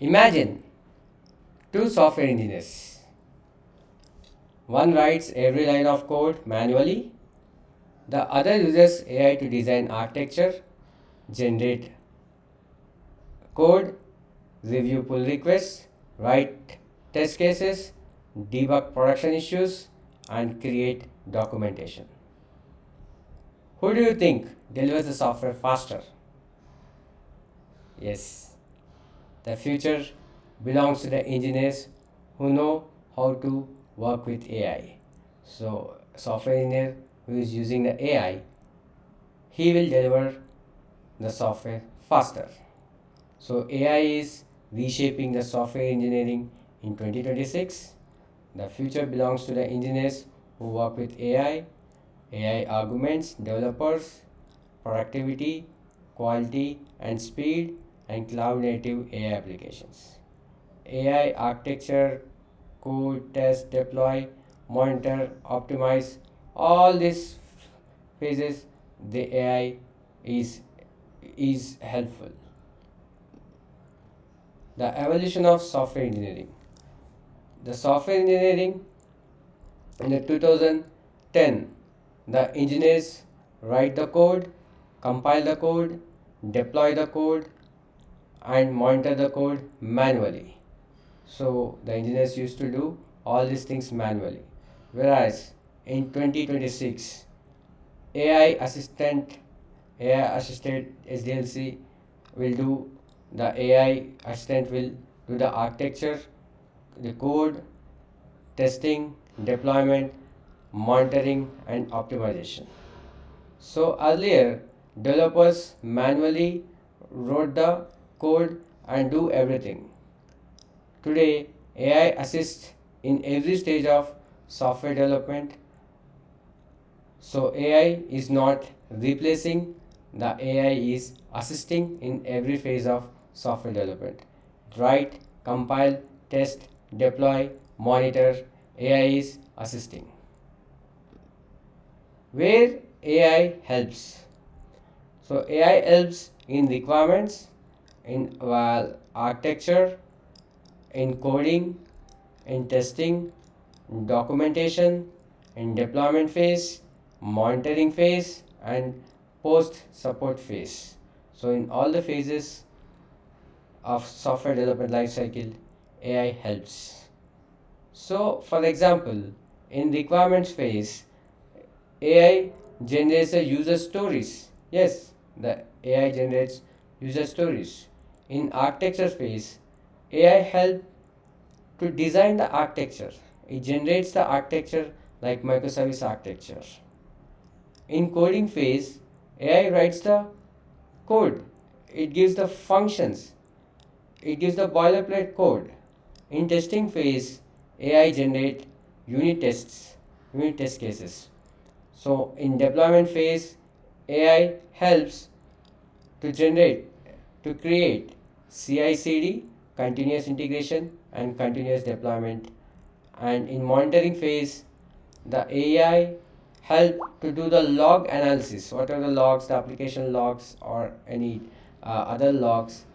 Imagine two software engineers. One writes every line of code manually, the other uses AI to design architecture, generate code, review pull requests, write test cases, debug production issues, and create documentation. Who do you think delivers the software faster? Yes, the future belongs to the engineers who know how to work with AI. So, software engineer who is using the AI, he will deliver the software faster. So, AI is reshaping the software engineering in 2026. The future belongs to the engineers who work with AI. AI augments developers' productivity, quality, and speed, and cloud native AI applications. AI architecture, code, test, deploy, monitor, optimize, all these phases, the AI is, is helpful. The evolution of software engineering. The software engineering in the 2010, the engineers write the code, compile the code, deploy the code, and monitor the code manually. So the engineers used to do all these things manually. Whereas in 2026, AI assistant, AI assisted SDLC will do the AI assistant will do the architecture, the code, testing, deployment, monitoring, and optimization. So earlier, developers manually wrote the code and do everything. Today, AI assists in every stage of software development. So AI is not replacing, the AI is assisting in every phase of software development. Write, compile, test, deploy, monitor, AI is assisting. Where AI helps. So AI helps in requirements, in architecture, in coding, in testing, in documentation, in deployment phase, monitoring phase, and post support phase. So in all the phases of software development lifecycle, AI helps. So for example, in requirements phase, AI generates a user stories. Yes, the AI generates user stories. In architecture phase, AI help to design the architecture. It generates the architecture like microservice architecture. In coding phase, AI writes the code. It gives the functions. It gives the boilerplate code. In testing phase, AI generate unit tests, unit test cases. So in deployment phase, AI helps to generate, to create CI/CD, continuous integration, and continuous deployment. And in monitoring phase, the AI help to do the log analysis. What are the logs, the application logs, or any other logs?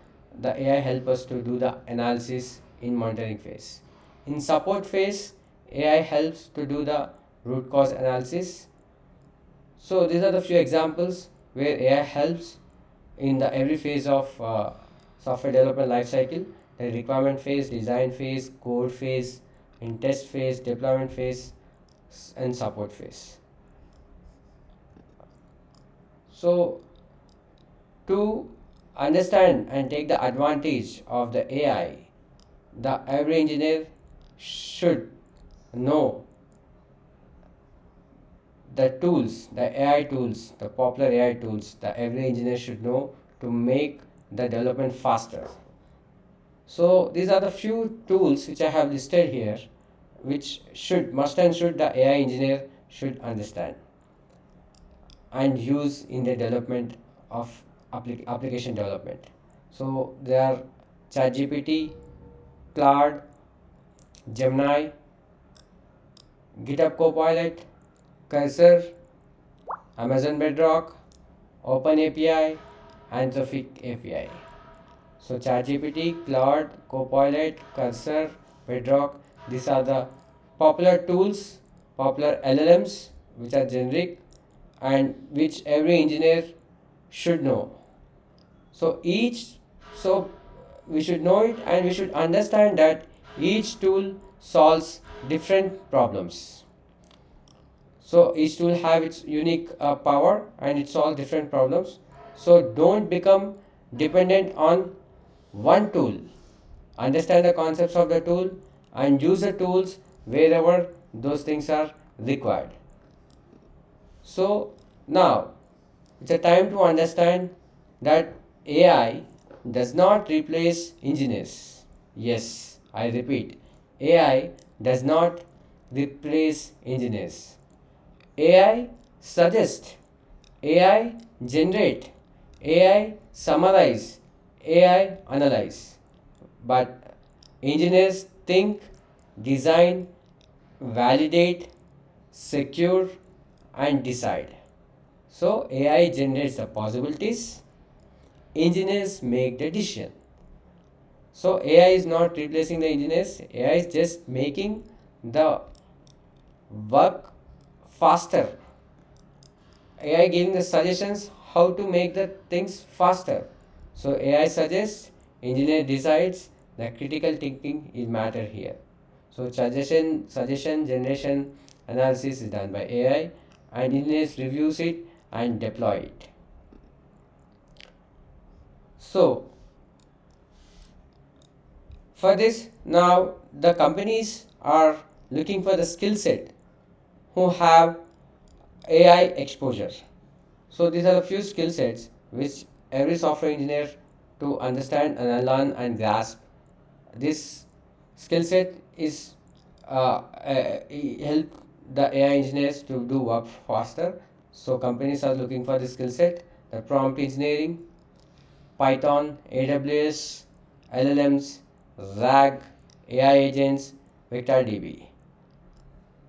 The AI help us to do the analysis in monitoring phase. In support phase, AI helps to do the root cause analysis. So these are the few examples where AI helps in the every phase of software development lifecycle: the requirement phase, design phase, code phase, in test phase, deployment phase, and support phase. So to understand and take the advantage of the AI, the every engineer should know the tools, the AI tools, the popular AI tools that every engineer should know to make the development faster. So these are the few tools which I have listed here, which must and should the AI engineer should understand and use in the development of application development. So there are ChatGPT, Cloud, Gemini, GitHub Copilot, Cursor, Amazon Bedrock, OpenAPI, Anthropic API. So ChatGPT, Claude, Copilot, Cursor, Bedrock, these are the popular tools, popular LLMs which are generic and which every engineer should know. So so we should know it and we should understand that each tool solves different problems. So each tool have its unique power and it solves different problems. So don't become dependent on one tool. Understand the concepts of the tool and use the tools wherever those things are required. So now it's a time to understand that AI does not replace engineers. Yes, I repeat, AI does not replace engineers. AI suggest, AI generate, AI summarize, AI analyze. But engineers think, design, validate, secure, and decide. So AI generates the possibilities, engineers make the decision. So AI is not replacing the engineers, AI is just making the work faster. AI giving the suggestions how to make the things faster. So AI suggests, engineer decides, the critical thinking is matter here. So suggestion generation analysis is done by AI and engineers reviews it and deploy it. So for this now the companies are looking for the skill set who have AI exposure. So these are a few skill sets which every software engineer to understand and learn and grasp. This skill set is help the AI engineers to do work faster. So companies are looking for the skill set, the prompt engineering, Python, AWS, LLMs, RAG, AI agents, vector DB.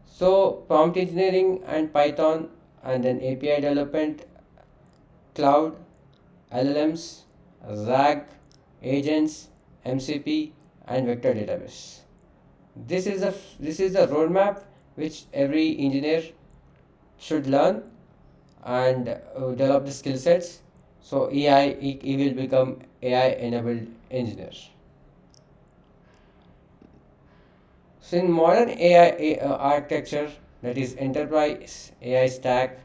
So prompt engineering and Python and then API development, cloud, LLMs, RAG, agents, MCP, and vector database. This is a roadmap which every engineer should learn and develop the skill sets. So he will become AI enabled engineer. So in modern AI architecture, that is enterprise AI stack,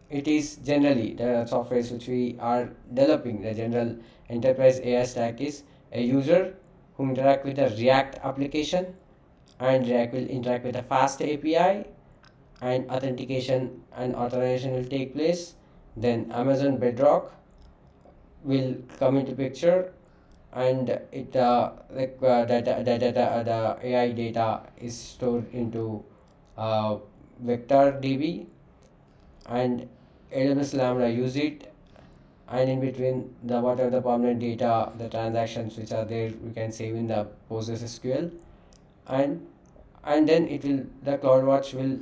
it is generally the softwares which we are developing. The general enterprise AI stack is a user who interact with a React application, and React will interact with a fast API, and authentication and authorization will take place. Then Amazon Bedrock will come into picture, and it the AI data is stored into vector DB, and AWS Lambda use it, and in between the whatever the permanent data, the transactions which are there, we can save in the PostgreSQL, and then it will the CloudWatch will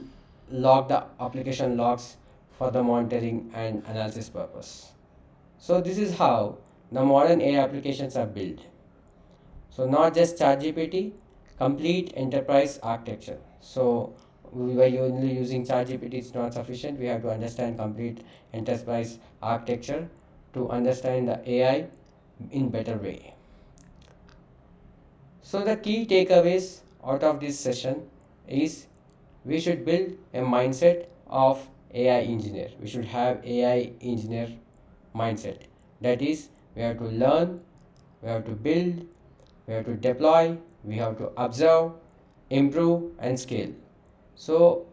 log the application logs for the monitoring and analysis purpose. So this is how the modern AI applications are built. So not just ChatGPT, complete enterprise architecture. So we were only using ChatGPT, it's not sufficient. We have to understand complete enterprise architecture to understand the AI in better way. So the key takeaways out of this session is we should build a mindset of AI engineer. We should have AI engineer mindset. That is, we have to learn, we have to build, we have to deploy, we have to observe, improve, and scale. So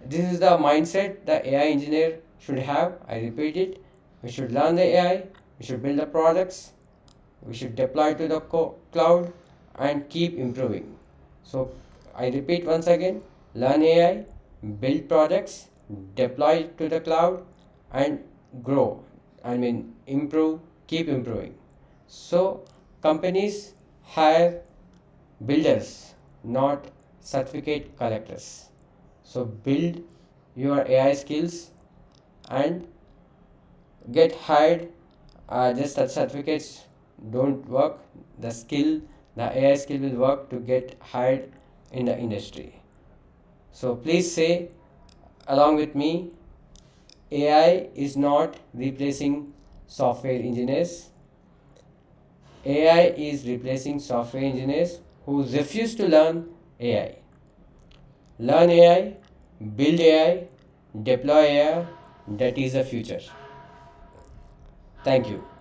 this is the mindset the AI engineer should have. I repeat it. We should learn the AI, we should build the products, we should deploy to the cloud, and keep improving. So I repeat once again, learn AI, build products, deploy to the cloud, and grow. I mean improve, keep improving. So companies hire builders, not certificate collectors. So build your AI skills and get hired. Just certificates don't work, the skill, the AI skill will work to get hired in the industry. So please say along with me, AI is not replacing software engineers. AI is replacing software engineers who refuse to learn AI. Learn AI, build AI, deploy AI. That is the future. Thank you.